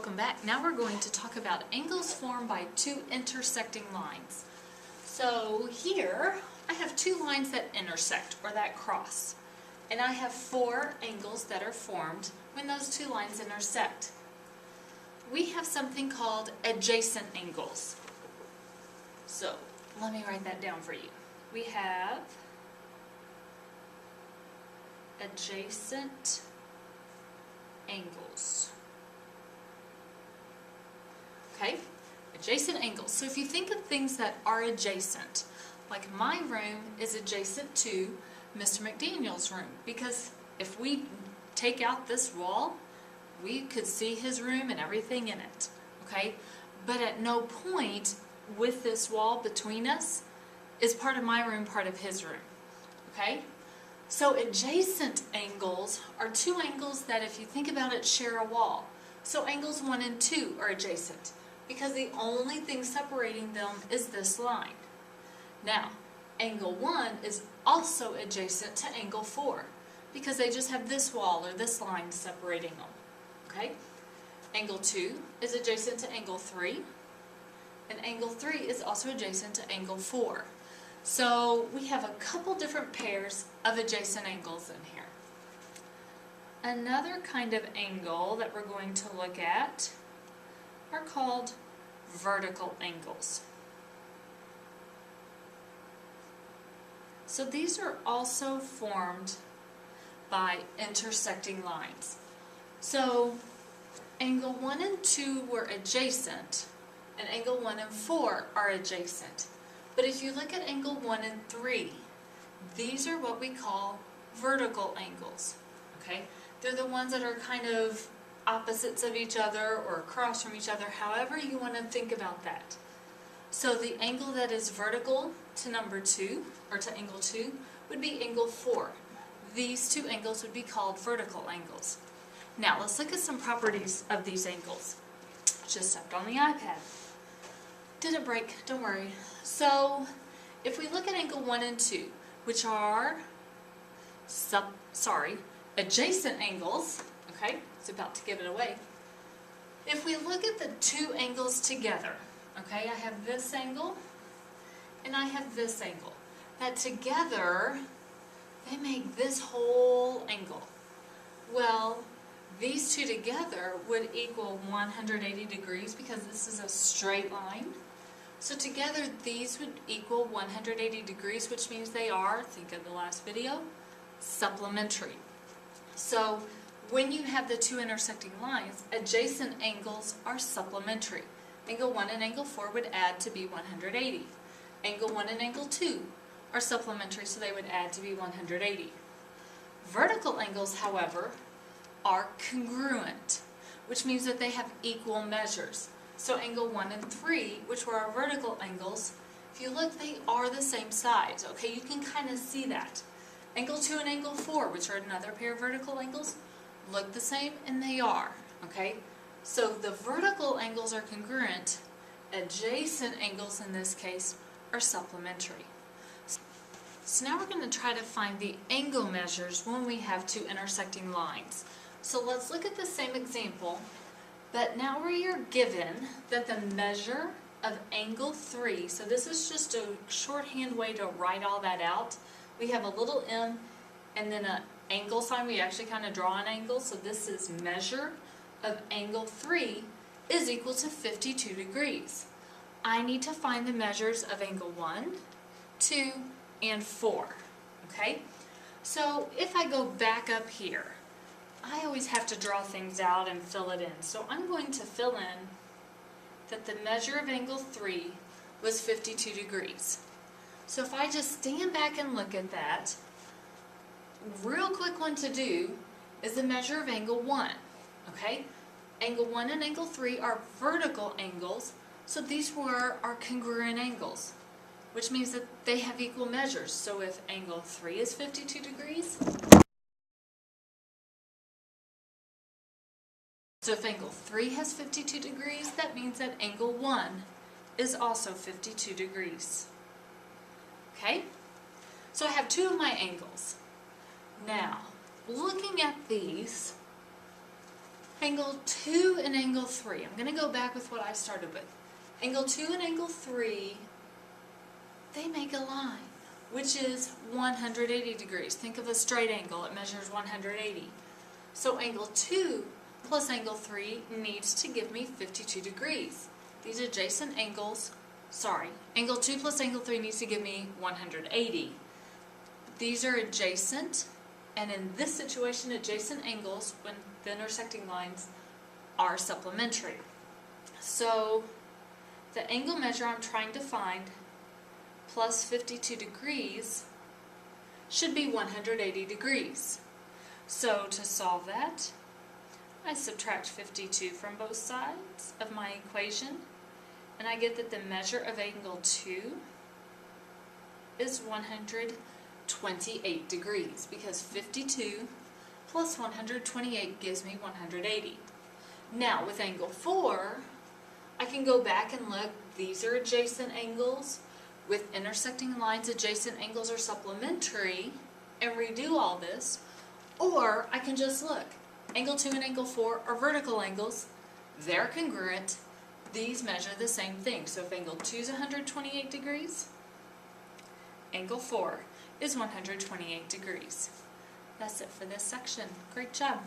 welcome back. Now we're going to talk about angles formed by two intersecting lines. So here I have two lines that intersect or that cross, and I have four angles that are formed when those two lines intersect. We have something called adjacent angles. So let me write that down for you. We have adjacent angles. Okay, adjacent angles. So if you think of things that are adjacent, like my room is adjacent to Mr. McDaniel's room, because if we take out this wall, we could see his room and everything in it, okay? But at no point with this wall between us is part of my room part of his room, okay? So adjacent angles are two angles that, if you think about it, share a wall. So angles 1 and 2 are adjacent because the only thing separating them is this line. Now, angle 1 is also adjacent to angle 4 because they just have this wall or this line separating them. Okay? Angle 2 is adjacent to angle 3, and angle 3 is also adjacent to angle 4. So we have a couple different pairs of adjacent angles in here. Another kind of angle that we're going to look at are called vertical angles. So these are also formed by intersecting lines. So angle 1 and 2 were adjacent, and angle 1 and 4 are adjacent. But if you look at angle 1 and 3, these are what we call vertical angles. Okay? They're the ones that are kind of opposites of each other or across from each other, however you want to think about that. So the angle that is vertical to number 2, or to angle 2, would be angle 4. These two angles would be called vertical angles. Now let's look at some properties of these angles. Just stepped on the iPad. Didn't break, don't worry. So if we look at angle 1 and 2, which are adjacent angles, okay, it's about to give it away. If we look at the two angles together, okay, I have this angle and I have this angle. That together, they make this whole angle. Well, these two together would equal 180 degrees because this is a straight line. So together these would equal 180 degrees, which means they are, think of the last video, supplementary. So when you have the two intersecting lines, adjacent angles are supplementary. Angle 1 and angle 4 would add to be 180. Angle 1 and angle 2 are supplementary, so they would add to be 180. Vertical angles, however, are congruent, which means that they have equal measures. So angle 1 and 3, which were our vertical angles, if you look, they are the same size. Okay, you can kind of see that. Angle 2 and angle 4, which are another pair of vertical angles, look the same, and they are. Okay, so the vertical angles are congruent. Adjacent angles in this case are supplementary. So now we're going to try to find the angle measures when we have two intersecting lines. So let's look at the same example, but now we are given that the measure of angle 3, so this is just a shorthand way to write all that out. We have a little m and then an angle sign. We actually kind of draw an angle, so this is measure of angle 3 is equal to 52 degrees. I need to find the measures of angle 1, 2, and 4. Okay? So if I go back up here, I always have to draw things out and fill it in. So I'm going to fill in that the measure of angle 3 was 52 degrees. So if I just stand back and look at that, real quick one to do is the measure of angle 1. Okay? Angle 1 and angle 3 are vertical angles, so these were our congruent angles, which means that they have equal measures. So if angle 3 is 52 degrees, so if angle 3 has 52 degrees, that means that angle 1 is also 52 degrees. Okay? So I have two of my angles. Now, looking at these, Angle 2 and angle 3. I'm going to go back with what I started with. Angle 2 and angle 3, they make a line, which is 180 degrees. Think of a straight angle. It measures 180. So angle 2 plus angle 3 needs to give me 52 degrees. These adjacent angles, angle 2 plus angle 3 needs to give me 180. These are adjacent, and in this situation, adjacent angles, when the intersecting lines, are supplementary. So the angle measure I'm trying to find plus 52 degrees should be 180 degrees. So to solve that, I subtract 52 from both sides of my equation, and I get that the measure of angle 2 is 128 degrees, because 52 plus 128 gives me 180. Now with angle 4, I can go back and look. These are adjacent angles. With intersecting lines, adjacent angles are supplementary, and redo all this. Or I can just look. Angle 2 and angle 4 are vertical angles. They're congruent. These measure the same thing. So if angle 2 is 128 degrees, angle 4 is 128 degrees. That's it for this section. Great job.